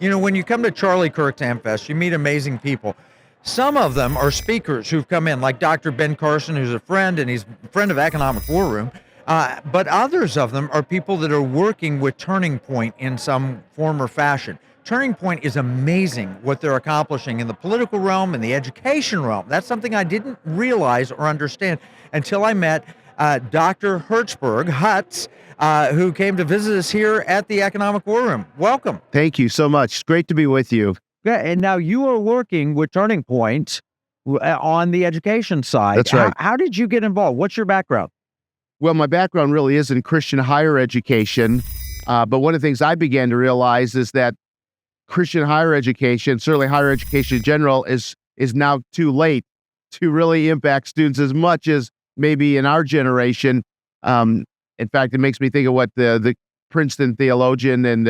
When you come to Charlie Kirk's Amfest, you meet amazing people. Some of them are speakers who've come in, like Dr. Ben Carson, who's a friend, and he's a friend of Economic War Room. But others of them are people that are working with Turning Point in some form or fashion. Turning Point is amazing what they're accomplishing in the political realm and the education realm. That's something I didn't realize or understand until I met Dr. Hertzberg, Hutz, who came to visit us here at the Economic War Room. Welcome. Thank you so much. It's great to be with you. Yeah, and now you are working with Turning Point on the education side. That's right. How did you get involved? What's your background? Well, my background really is in Christian higher education, but one of the things I began to realize is that Christian higher education, certainly higher education in general, is now too late to really impact students as much as maybe in our generation. In fact, it makes me think of what the Princeton theologian and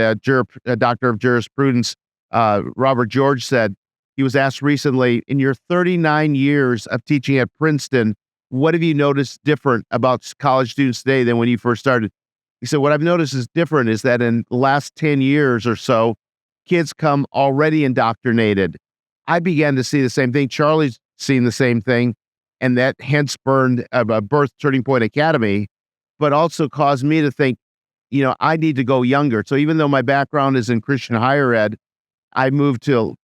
doctor of jurisprudence, Robert George, said. He was asked recently, in your 39 years of teaching at Princeton, what have you noticed different about college students today than when you first started? He said, what I've noticed is different is that in the last 10 years or so, kids come already indoctrinated. I began to see the same thing. Charlie's seen the same thing, and that hence birthed Turning Point Academy, but also caused me to think, I need to go younger. So even though my background is in Christian higher ed, I moved to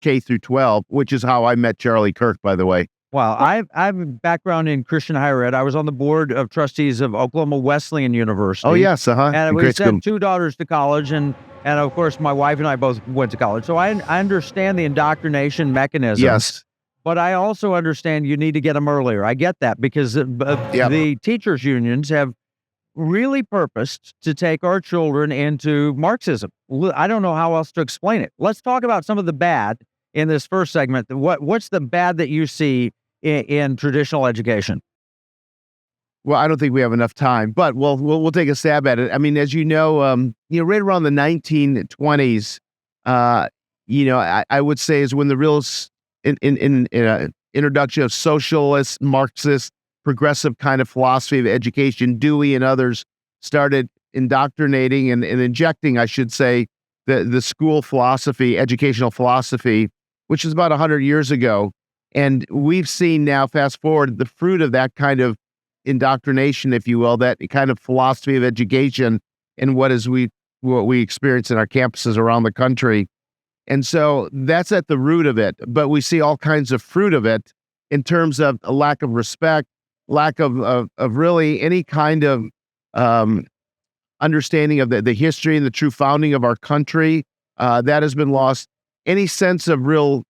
K through 12, which is how I met Charlie Kirk, by the way. Well, I have a background in Christian higher ed. I was on the board of trustees of Oklahoma Wesleyan University. Oh, yes, And we sent two daughters to college, and of course, my wife and I both went to college. So I understand the indoctrination mechanism. Yes. But I also understand you need to get them earlier. I get that because the teachers' unions have really purposed to take our children into Marxism. I don't know how else to explain it. Let's talk about some of the bad in this first segment. What's the bad that you see in traditional education? Well, I don't think we have enough time, but we'll take a stab at it. I mean, as you know, right around the 1920s, I would say is when the real introduction of socialist, Marxist, progressive kind of philosophy of education, Dewey and others started indoctrinating and injecting, I should say, the school philosophy, educational philosophy, which is about 100 years ago. And we've seen now, fast forward, the fruit of that kind of indoctrination, if you will, that kind of philosophy of education and what we experience in our campuses around the country. And so that's at the root of it. But we see all kinds of fruit of it in terms of a lack of respect, lack of really any kind of understanding of the history and the true founding of our country. That has been lost. Any sense of real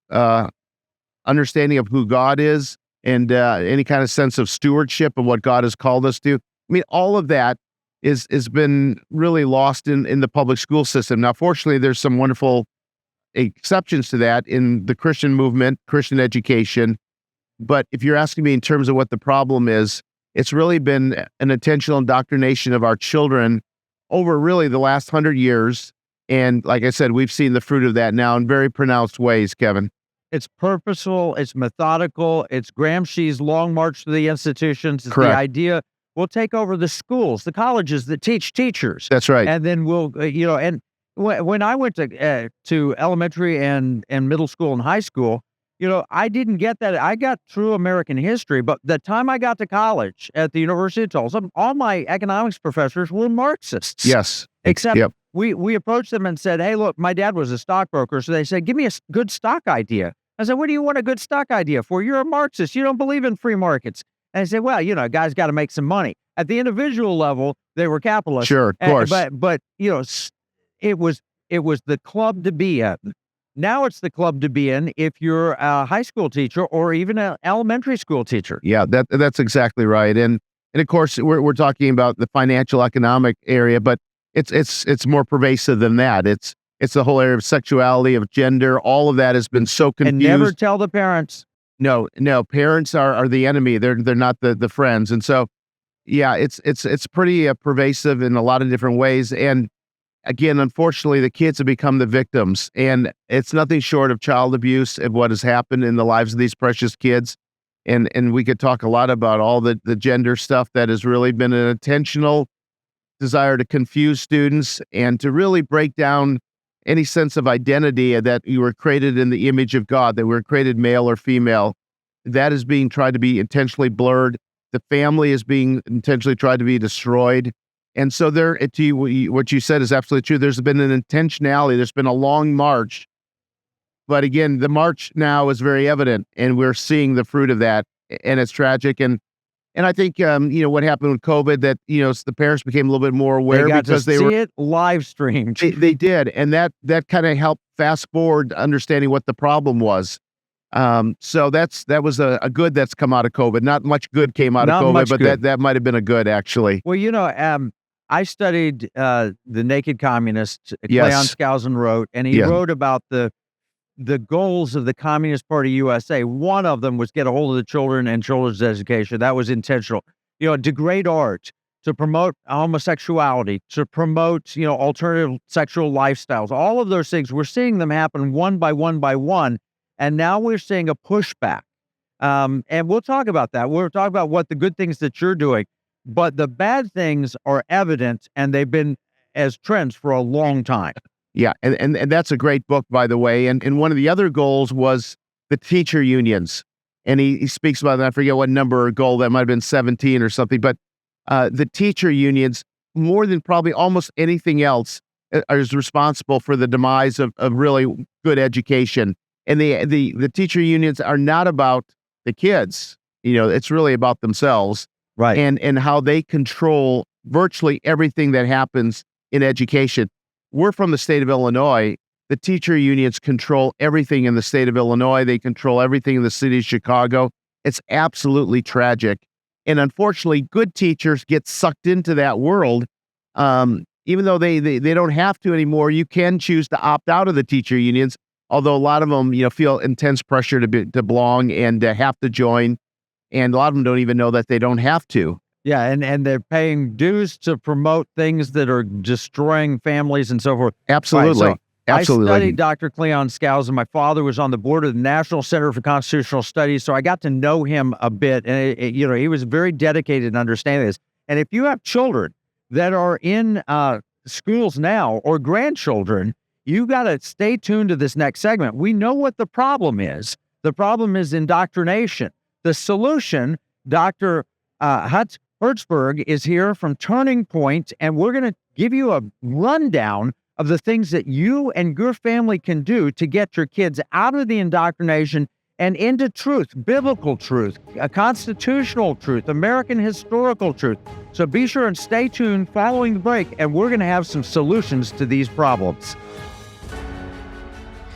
understanding of who God is and any kind of sense of stewardship of what God has called us to. I mean, all of that has been really lost in the public school system. Now, fortunately, there's some wonderful exceptions to that in the Christian movement, Christian education. But if you're asking me in terms of what the problem is, it's really been an intentional indoctrination of our children over really the last 100 years. And like I said, we've seen the fruit of that now in very pronounced ways, Kevin. It's purposeful, it's methodical, it's Gramsci's long march to the institutions. It's Correct. The idea we'll take over the schools, the colleges that teach teachers. That's right. And then we'll, and when I went to elementary and middle school and high school, I didn't get that. I got true American history, but the time I got to college at the University of Tulsa, all my economics professors were Marxists. Yes. Except Yep. we approached them and said, hey, look, my dad was a stockbroker. So they said, give me a good stock idea. I said, what do you want a good stock idea for? You're a Marxist. You don't believe in free markets. And I said, well, a guy's got to make some money. At the individual level, they were capitalists. Sure, of course. But it was the club to be in. Now it's the club to be in if you're a high school teacher or even an elementary school teacher. Yeah, that's exactly right. And of course, we're talking about the financial economic area, but it's more pervasive than that. It's the whole area of sexuality, of gender. All of that has been so confused. And never tell the parents. No, parents are the enemy. They're not the friends. And so, yeah, it's pretty pervasive in a lot of different ways. And again, unfortunately, the kids have become the victims, and it's nothing short of child abuse of what has happened in the lives of these precious kids. And we could talk a lot about all the gender stuff that has really been an intentional desire to confuse students and to really break down any sense of identity that you were created in the image of God, that we were created male or female. That is being tried to be intentionally blurred. The family is being intentionally tried to be destroyed. And so what you said is absolutely true. There's been an intentionality. There's been a long march. But again, the march now is very evident, and we're seeing the fruit of that, and it's tragic. And I think, what happened with COVID, that, the parents became a little bit more aware because they see it live streamed. They did. And that kind of helped fast forward understanding what the problem was. So that was a good that's come out of COVID. Not much good came out of COVID, but that might have been a good, actually. Well, I studied the Naked Communist. Cleon Skousen wrote, and he wrote about the goals of the Communist Party USA. One of them was get a hold of the children and children's education. That was intentional. Degrade art, to promote homosexuality, to promote, alternative sexual lifestyles. All of those things, we're seeing them happen one by one by one. And now we're seeing a pushback. And we'll talk about that. We'll talk about what the good things that you're doing. But the bad things are evident, and they've been as trends for a long time. Yeah, and that's a great book, by the way. And one of the other goals was the teacher unions. And he speaks about that. I forget what number or goal, that might have been 17 or something. But the teacher unions, more than probably almost anything else, is responsible for the demise of really good education. And the teacher unions are not about the kids. It's really about themselves. Right. And how they control virtually everything that happens in education. We're from the state of Illinois. The teacher unions control everything in the state of Illinois. They control everything in the city of Chicago. It's absolutely tragic. And unfortunately, good teachers get sucked into that world. Even though they don't have to anymore, you can choose to opt out of the teacher unions. Although a lot of them, feel intense pressure to belong and have to join. And a lot of them don't even know that they don't have to. Yeah, and they're paying dues to promote things that are destroying families and so forth. Absolutely. Right, so Absolutely. I studied Dr. Cleon Skousen. My father was on the board of the National Center for Constitutional Studies, so I got to know him a bit. And, he was very dedicated in understanding this. And if you have children that are in schools now, or grandchildren, you got to stay tuned to this next segment. We know what the problem is. The problem is indoctrination. The solution, Dr. Hutz Hertzberg is here from Turning Point, and we're going to give you a rundown of the things that you and your family can do to get your kids out of the indoctrination and into truth, biblical truth, a constitutional truth, American historical truth. So be sure and stay tuned following the break, and we're going to have some solutions to these problems.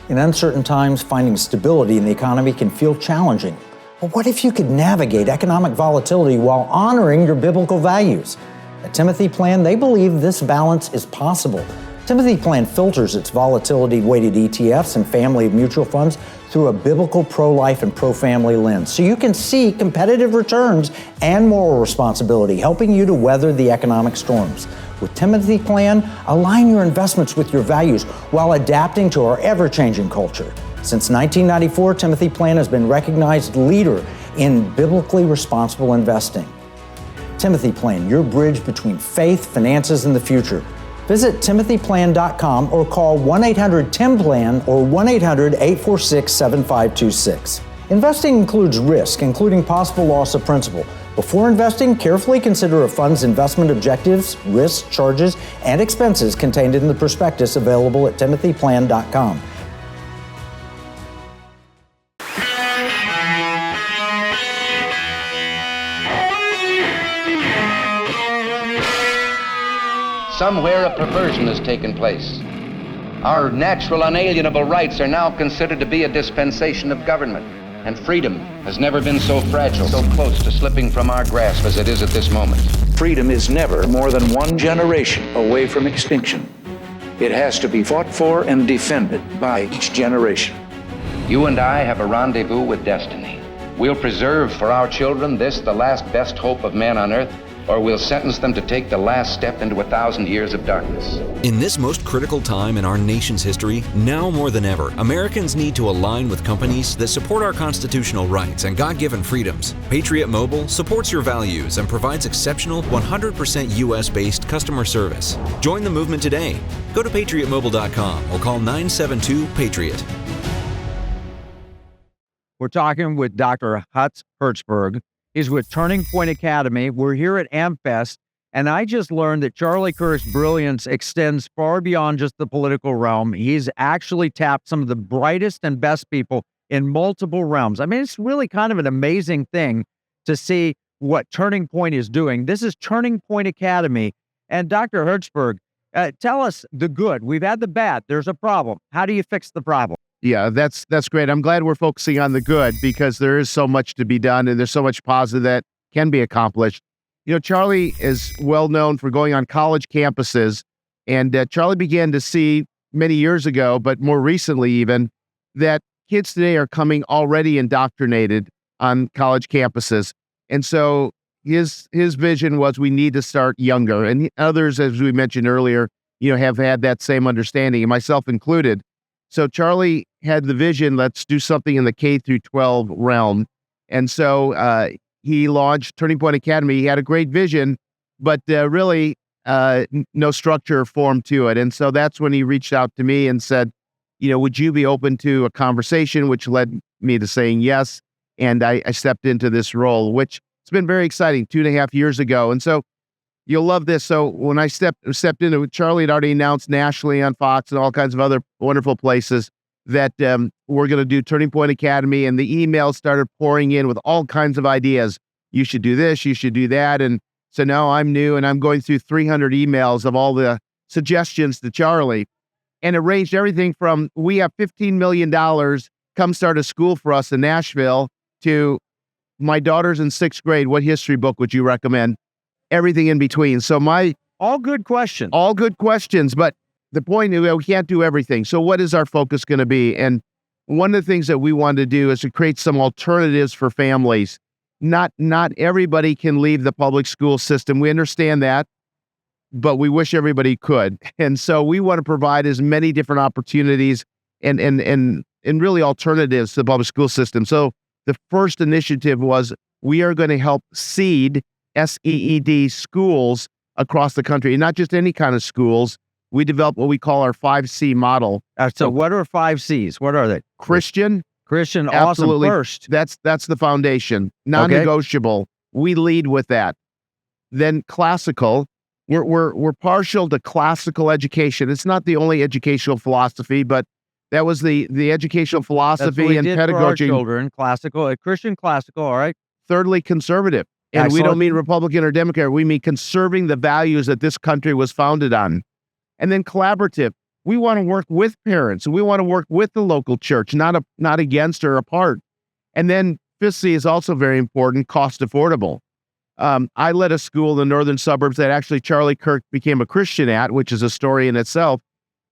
In uncertain times, finding stability in the economy can feel challenging. But what if you could navigate economic volatility while honoring your biblical values? At Timothy Plan, they believe this balance is possible. Timothy Plan filters its volatility-weighted ETFs and family of mutual funds through a biblical pro-life and pro-family lens, so you can see competitive returns and moral responsibility, helping you to weather the economic storms. With Timothy Plan, align your investments with your values while adapting to our ever-changing culture. Since 1994, Timothy Plan has been recognized leader in biblically responsible investing. Timothy Plan, your bridge between faith, finances, and the future. Visit timothyplan.com or call 1-800-TIM-PLAN or 1-800-846-7526. Investing includes risk, including possible loss of principal. Before investing, carefully consider a fund's investment objectives, risks, charges, and expenses contained in the prospectus available at timothyplan.com. Somewhere a perversion has taken place. Our natural unalienable rights are now considered to be a dispensation of government, and freedom has never been so fragile, so close to slipping from our grasp as it is at this moment. Freedom is never more than one generation away from extinction. It has to be fought for and defended by each generation. You and I have a rendezvous with destiny. We'll preserve for our children this, the last best hope of man on earth, or we'll sentence them to take the last step into 1,000 years of darkness. In this most critical time in our nation's history, now more than ever, Americans need to align with companies that support our constitutional rights and God-given freedoms. Patriot Mobile supports your values and provides exceptional 100% US-based customer service. Join the movement today. Go to patriotmobile.com or call 972-PATRIOT. We're talking with Dr. Hutz Hertzberg. He's with Turning Point Academy. We're here at AmFest, and I just learned that Charlie Kirk's brilliance extends far beyond just the political realm. He's actually tapped some of the brightest and best people in multiple realms. I mean, it's really kind of an amazing thing to see what Turning Point is doing. This is Turning Point Academy. And Dr. Hertzberg, tell us the good. We've had the bad. There's a problem. How do you fix the problem? Yeah, that's great. I'm glad we're focusing on the good because there is so much to be done and there's so much positive that can be accomplished. You know, Charlie is well known for going on college campuses, and Charlie began to see many years ago, but more recently even, that kids today are coming already indoctrinated on college campuses. And so his vision was we need to start younger, and others, as we mentioned earlier, you know, have had that same understanding, and myself included. So Charlie had the vision, let's do something in the K through 12 realm. And so he launched Turning Point Academy. He had a great vision, but really no structure or form to it. And so that's when he reached out to me and said, you know, would you be open to a conversation, which led me to saying yes. And I stepped into this role, which it's been very exciting 2.5 years ago. And so you'll love this. So when I stepped into it, Charlie had already announced nationally on Fox and all kinds of other wonderful places that we're going to do Turning Point Academy, and the emails started pouring in with all kinds of ideas. You should do this, you should do that. And so now I'm new and I'm going through 300 emails of all the suggestions to Charlie, and it ranged everything from, we have $15 million, come start a school for us in Nashville, to my daughter's in 6th grade. What history book would you recommend? Everything in between. So all good questions. All good questions, but the point is we can't do everything. So what is our focus going to be? And one of the things that we want to do is to create some alternatives for families. Not everybody can leave the public school system. We understand that, but we wish everybody could. And so we want to provide as many different opportunities and really alternatives to the public school system. So the first initiative was we are going to help seed SEED schools across the country, and not just any kind of schools. We developed what we call our 5C model. So what are 5 C's? What are they? Christian, absolutely. Awesome. First. That's the foundation. Non-negotiable. Okay. We lead with that. Then classical. We're partial to classical education. It's not the only educational philosophy, but that was the educational philosophy and pedagogy. For our children, classical, Christian classical, all right. Thirdly, conservative. And Excellent. We don't mean Republican or Democrat. We mean conserving the values that this country was founded on. And then collaborative. We want to work with parents. We want to work with the local church, not against or apart. And then 5C is also very important, cost affordable. I led a school in the northern suburbs that actually Charlie Kirk became a Christian at, which is a story in itself.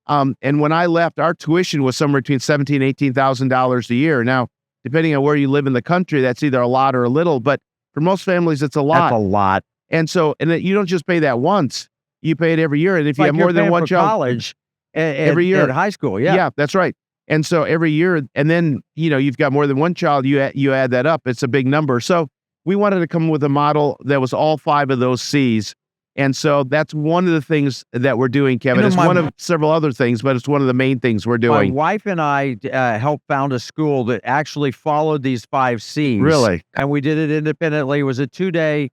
And when I left, our tuition was somewhere between $17,000 and $18,000 a year. Now, depending on where you live in the country, that's either a lot or a little, but for most families, it's a lot. That's a lot. And so, you don't just pay that once, you pay it every year. And if you have more than one child, college, every year at high school. Yeah. Yeah, that's right. And so every year, and then, you've got more than one child, you add that up. It's a big number. So we wanted to come with a model that was all 5 of those C's. And so that's one of the things that we're doing, Kevin. It's one of several other things, but it's one of the main things we're doing. My wife and I helped found a school that actually followed these 5 C's. Really? And we did it independently. It was a 2-day,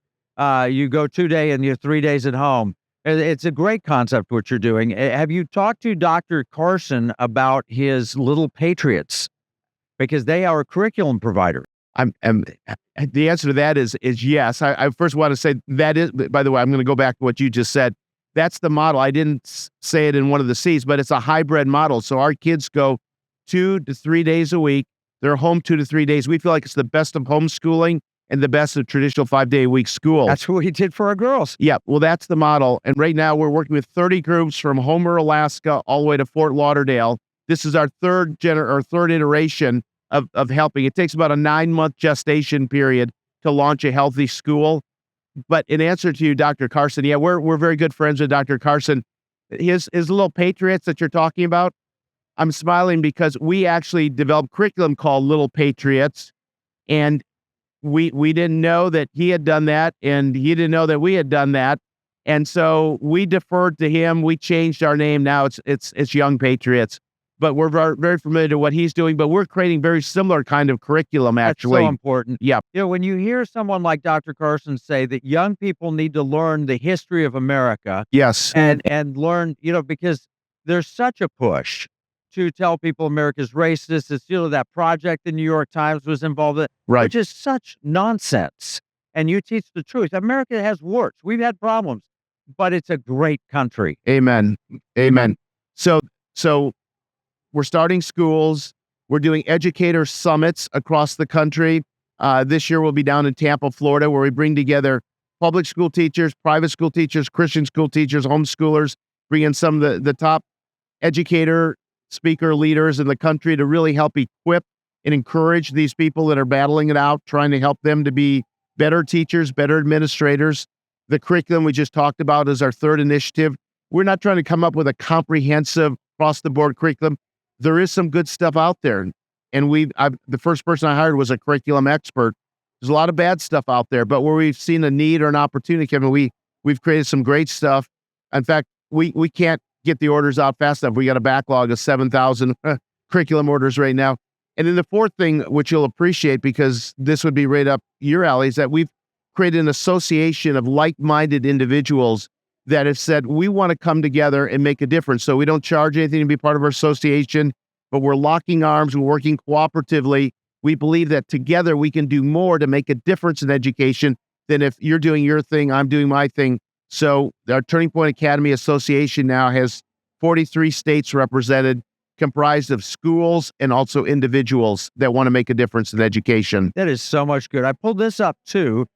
you go 2-day and you're 3 days at home. It's a great concept what you're doing. Have you talked to Dr. Carson about his Little Patriots? Because they are a curriculum provider. The answer to that is yes. I first want to say that is, by the way, I'm going to go back to what you just said. That's the model. I didn't say it in one of the C's, but it's a hybrid model. So our kids go 2 to 3 days a week. They're home 2 to 3 days. We feel like it's the best of homeschooling and the best of traditional 5-day-a-week school. That's what we did for our girls. Yeah, well, that's the model. And right now we're working with 30 groups from Homer, Alaska, all the way to Fort Lauderdale. This is our third iteration of helping. It takes about a 9-month gestation period to launch a healthy school. But in answer to you, Dr. Carson, yeah, we're very good friends with Dr. Carson. His little patriots that you're talking about, I'm smiling because we actually developed curriculum called Little Patriots, and we didn't know that he had done that, and he didn't know that we had done that, and so we deferred to him. We changed our name. Now it's Young Patriots, but we're very, very familiar to what he's doing. But we're creating very similar kind of curriculum. Actually, That's so important. Yeah. When you hear someone like Dr. Carson say that young people need to learn the history of America, Yes. and learn, because there's such a push to tell people America's racist. It's, that project the New York Times was involved in, Right. which is such nonsense. And you teach the truth. America has warts. We've had problems, but it's a great country. Amen. Amen. So we're starting schools. We're doing educator summits across the country. This year we'll be down in Tampa, Florida, where we bring together public school teachers, private school teachers, Christian school teachers, homeschoolers, bring in some of the top educator, speaker leaders in the country to really help equip and encourage these people that are battling it out, trying to help them to be better teachers, better administrators. The curriculum we just talked about is our third initiative. We're not trying to come up with a comprehensive across-the-board curriculum. There is some good stuff out there. And the first person I hired was a curriculum expert. There's a lot of bad stuff out there, but where we've seen a need or an opportunity, Kevin, we've created some great stuff. In fact, we can't get the orders out fast enough. We got a backlog of 7,000 curriculum orders right now. And then the fourth thing, which you'll appreciate because this would be right up your alley, is that we've created an association of like-minded individuals that have said, we want to come together and make a difference. So we don't charge anything to be part of our association, but we're locking arms, we're working cooperatively. We believe that together we can do more to make a difference in education than if you're doing your thing, I'm doing my thing. So our Turning Point Academy Association now has 43 states represented, comprised of schools and also individuals that want to make a difference in education. That is so much good. I pulled this up too.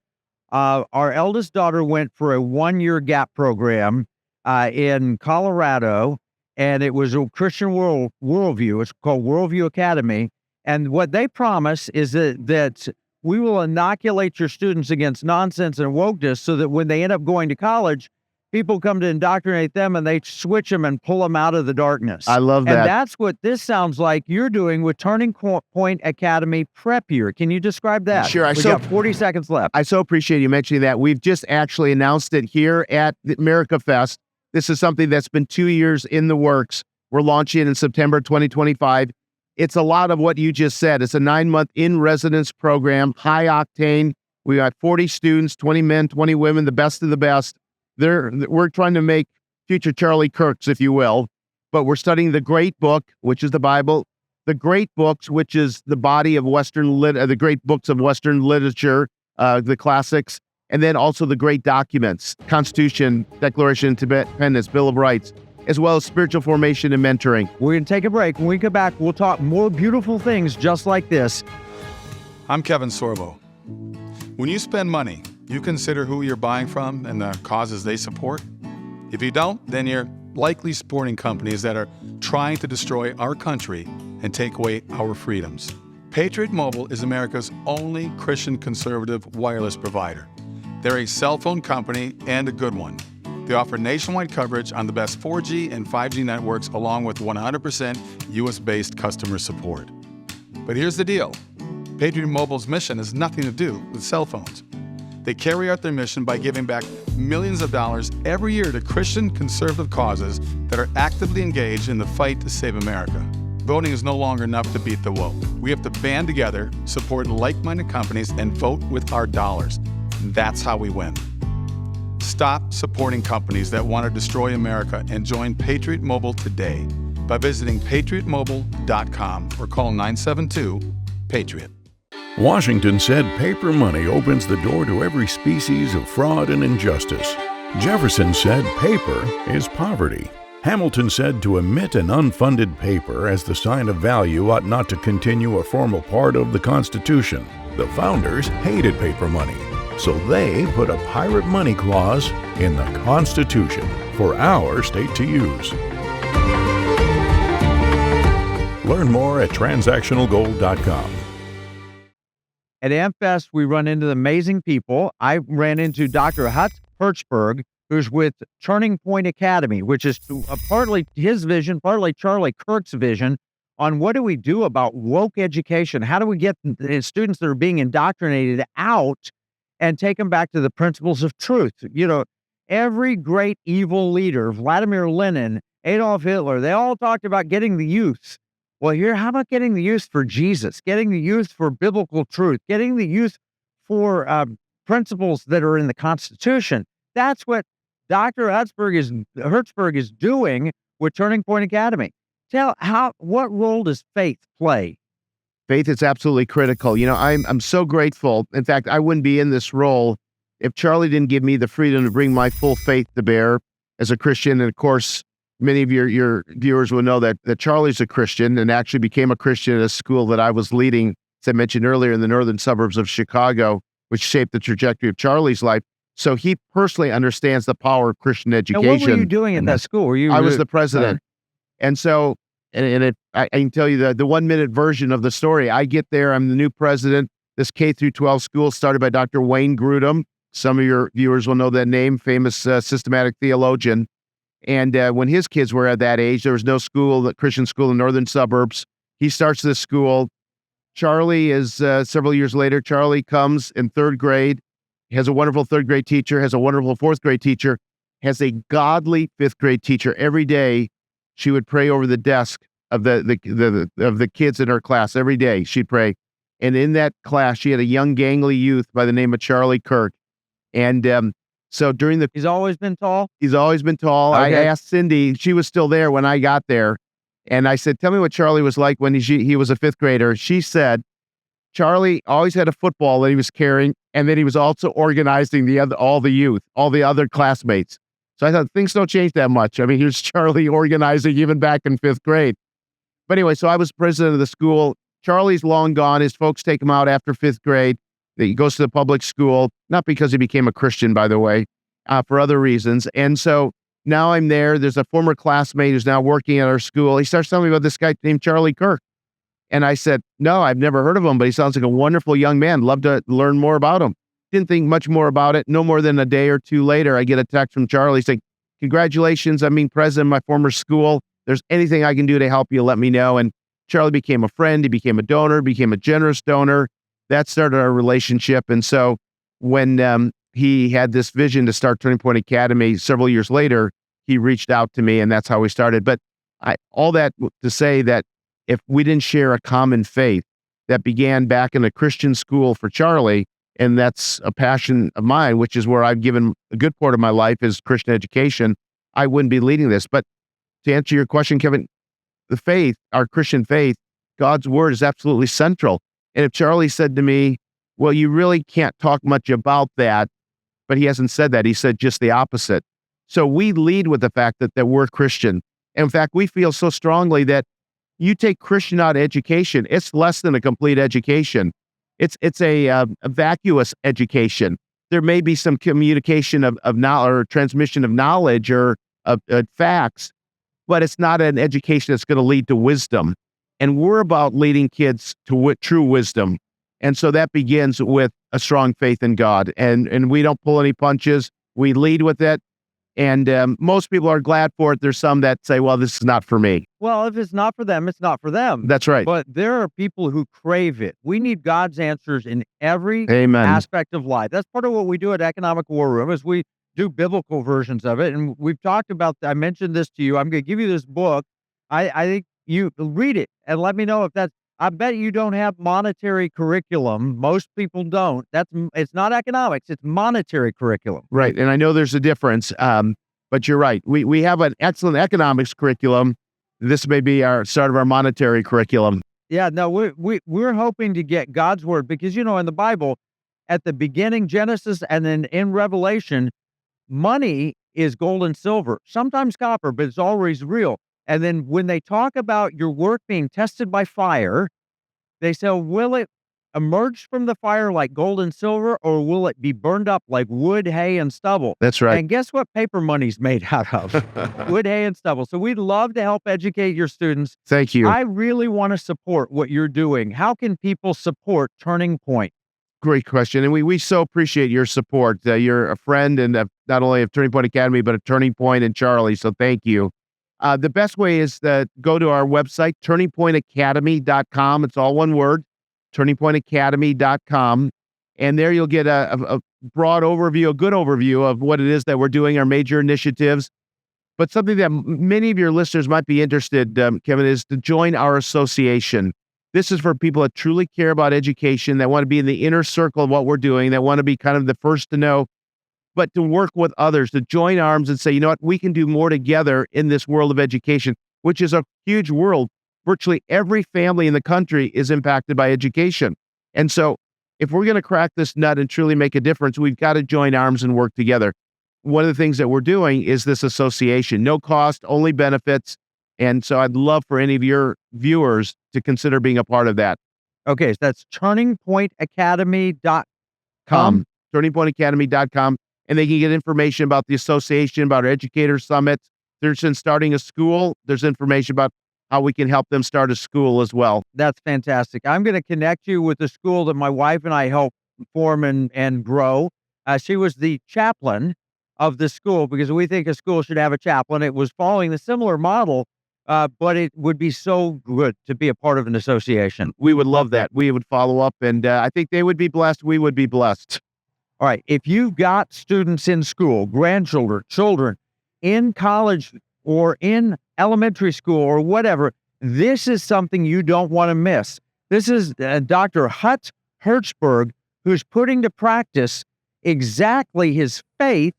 Our eldest daughter went for a 1-year gap program in Colorado, and it was a Christian worldview. It's called Worldview Academy. And what they promise is that we will inoculate your students against nonsense and wokeness so that when they end up going to college, people come to indoctrinate them and they switch them and pull them out of the darkness. I love that. And that's what this sounds like you're doing with Turning Point Academy Prep Year. Can you describe that? Sure. We got 40 seconds left. I so appreciate you mentioning that. We've just actually announced it here at the America Fest. This is something that's been 2 years in the works. We're launching in September 2025. It's a lot of what you just said. It's a 9-month in-residence program, high octane. We got 40 students, 20 men, 20 women, the best of the best. We're trying to make future Charlie Kirks, if you will, but we're studying the great book, which is the Bible, the great books, which is the body of the great books of Western literature, the classics, and then also the great documents, Constitution, Declaration of Independence, Bill of Rights, as well as spiritual formation and mentoring. We're going to take a break. When we come back, we'll talk more beautiful things just like this. I'm Kevin Sorbo. When you spend money, you consider who you're buying from and the causes they support. If you don't, then you're likely supporting companies that are trying to destroy our country and take away our freedoms. Patriot Mobile is America's only Christian conservative wireless provider. They're a cell phone company and a good one. They offer nationwide coverage on the best 4G and 5G networks along with 100% US-based customer support. But here's the deal. Patriot Mobile's mission has nothing to do with cell phones. They carry out their mission by giving back millions of dollars every year to Christian conservative causes that are actively engaged in the fight to save America. Voting is no longer enough to beat the woke. We have to band together, support like-minded companies, and vote with our dollars. That's how we win. Stop supporting companies that want to destroy America and join Patriot Mobile today by visiting patriotmobile.com or call 972-PATRIOT. Washington said paper money opens the door to every species of fraud and injustice. Jefferson said paper is poverty. Hamilton said to emit an unfunded paper as the sign of value ought not to continue a formal part of the Constitution. The founders hated paper money, so they put a pirate money clause in the Constitution for our state to use. Learn more at transactionalgold.com. At AmFest, we run into amazing people. I ran into Dr. Hutz Hertzberg, who's with Turning Point Academy, which is partly his vision, partly Charlie Kirk's vision on what do we do about woke education? How do we get the students that are being indoctrinated out and take them back to the principles of truth? You know, every great evil leader, Vladimir Lenin, Adolf Hitler, they all talked about getting the youth. Well, here, how about getting the youth for Jesus, getting the youth for biblical truth, getting the youth for principles that are in the Constitution? That's what Dr. Hertzberg is doing with Turning Point Academy. What role does faith play? Faith is absolutely critical. You know, I'm so grateful. In fact, I wouldn't be in this role if Charlie didn't give me the freedom to bring my full faith to bear as a Christian. And of course, many of your viewers will know that Charlie's a Christian and actually became a Christian at a school that I was leading, as I mentioned earlier, in the northern suburbs of Chicago, which shaped the trajectory of Charlie's life. So he personally understands the power of Christian education. And what were you doing at that school? I was the president. And so, I can tell you the 1 minute version of the story. I get there, I'm the new president. This K through 12 school started by Dr. Wayne Grudem. Some of your viewers will know that name, famous systematic theologian. And when his kids were at that age, there was no school, the Christian school in the northern suburbs. He starts this school. Charlie is, several years later, Charlie comes in third grade, has a wonderful third grade teacher, has a wonderful fourth grade teacher, has a godly fifth grade teacher. Every day, she would pray over the desk of the kids in her class. Every day, she'd pray. And in that class, she had a young, gangly youth by the name of Charlie Kirk. And so during He's always been tall? He's always been tall. Okay. I asked Cindy, she was still there when I got there. And I said, tell me what Charlie was like when he was a fifth grader. She said, Charlie always had a football that he was carrying, and then he was also organizing all the other classmates. So I thought things don't change that much. I mean, here's Charlie organizing even back in fifth grade. But anyway, so I was president of the school. Charlie's long gone. His folks take him out after fifth grade. He goes to the public school, not because he became a Christian, by the way, for other reasons. And so now I'm there. There's a former classmate who's now working at our school. He starts telling me about this guy named Charlie Kirk. And I said, no, I've never heard of him, but he sounds like a wonderful young man. Love to learn more about him. Didn't think much more about it. No more than a day or two later, I get a text from Charlie saying, congratulations, I'm being president of my former school. If there's anything I can do to help you, let me know. And Charlie became a friend. He became a donor, became a generous donor. That started our relationship. And so when he had this vision to start Turning Point Academy several years later, he reached out to me, and that's how we started. But all that to say that if we didn't share a common faith that began back in a Christian school for Charlie, and that's a passion of mine, which is where I've given a good part of my life is Christian education, I wouldn't be leading this. But to answer your question, Kevin, the faith, our Christian faith, God's word is absolutely central. And if Charlie said to me, well, you really can't talk much about that, but he hasn't said that. He said just the opposite. So we lead with the fact that we're Christian. And in fact, we feel so strongly that you take Christian out of education, it's less than a complete education. It's a vacuous education. There may be some communication of knowledge or transmission of knowledge or of facts, but it's not an education that's going to lead to wisdom. And we're about leading kids to true wisdom. And so that begins with a strong faith in God. And we don't pull any punches. We lead with it. And most people are glad for it. There's some that say, well, this is not for me. Well, if it's not for them, it's not for them. That's right. But there are people who crave it. We need God's answers in every Amen. aspect of life. That's part of what we do at Economic War Room is we do biblical versions of it. And we've talked about, I mentioned this to you. I'm going to give you this book. I think you read it and let me know if that's, I bet you don't have monetary curriculum. Most people don't. It's not economics. It's monetary curriculum. Right. And I know there's a difference, but you're right. We have an excellent economics curriculum. This may be our start of our monetary curriculum. Yeah, no, we're hoping to get God's word because, you know, in the Bible, at the beginning, Genesis, and then in Revelation, money is gold and silver, sometimes copper, but it's always real. And then when they talk about your work being tested by fire, they say, will it emerge from the fire like gold and silver, or will it be burned up like wood, hay, and stubble? That's right. And guess what paper money's made out of? Wood, hay, and stubble. So we'd love to help educate your students. Thank you. I really want to support what you're doing. How can people support Turning Point? Great question. And we so appreciate your support. You're a friend and not only of Turning Point Academy, but of Turning Point and Charlie. So thank you. The best way is to go to our website, turningpointacademy.com. It's all one word, turningpointacademy.com. And there you'll get a broad overview, a good overview of what it is that we're doing, our major initiatives. But something that many of your listeners might be interested, Kevin, is to join our association. This is for people that truly care about education, that want to be in the inner circle of what we're doing, that want to be kind of the first to know, but to work with others, to join arms and say, you know what, we can do more together in this world of education, which is a huge world. Virtually every family in the country is impacted by education. And so if we're going to crack this nut and truly make a difference, we've got to join arms and work together. One of the things that we're doing is this association, no cost, only benefits. And so I'd love for any of your viewers to consider being a part of that. Okay, so that's turningpointacademy.com. Turningpointacademy.com. And they can get information about the association, about our educator summits. There's in starting a school. There's information about how we can help them start a school as well. That's fantastic. I'm going to connect you with the school that my wife and I helped form and grow. She was the chaplain of the school because we think a school should have a chaplain. It was following the similar model, but it would be so good to be a part of an association. We would love that. We would follow up, and I think they would be blessed. We would be blessed. All right. If you've got students in school, grandchildren, children in college or in elementary school or whatever, this is something you don't want to miss. This is Dr. Hutz Hertzberg, who's putting to practice exactly his faith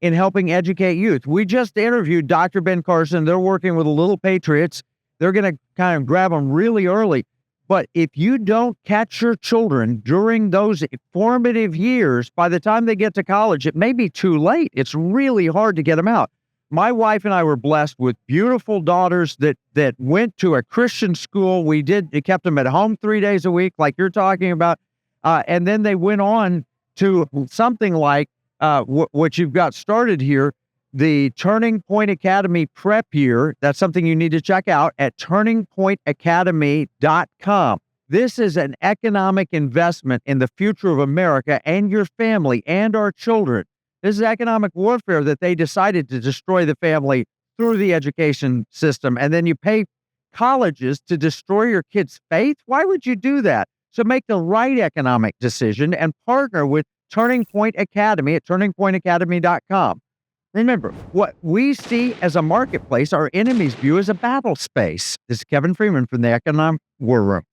in helping educate youth. We just interviewed Dr. Ben Carson. They're working with the Little Patriots. They're going to kind of grab them really early. But if you don't catch your children during those formative years, by the time they get to college, it may be too late. It's really hard to get them out. My wife and I were blessed with beautiful daughters that went to a Christian school. We kept them at home 3 days a week, like you're talking about. And then they went on to something like what you've got started here, the Turning Point Academy prep year. That's something you need to check out at turningpointacademy.com. This is an economic investment in the future of America and your family and our children. This is economic warfare that they decided to destroy the family through the education system. And then you pay colleges to destroy your kids' faith. Why would you do that? So make the right economic decision and partner with Turning Point Academy at turningpointacademy.com. Remember, what we see as a marketplace, our enemies view as a battle space. This is Kevin Freeman from the Economic War Room.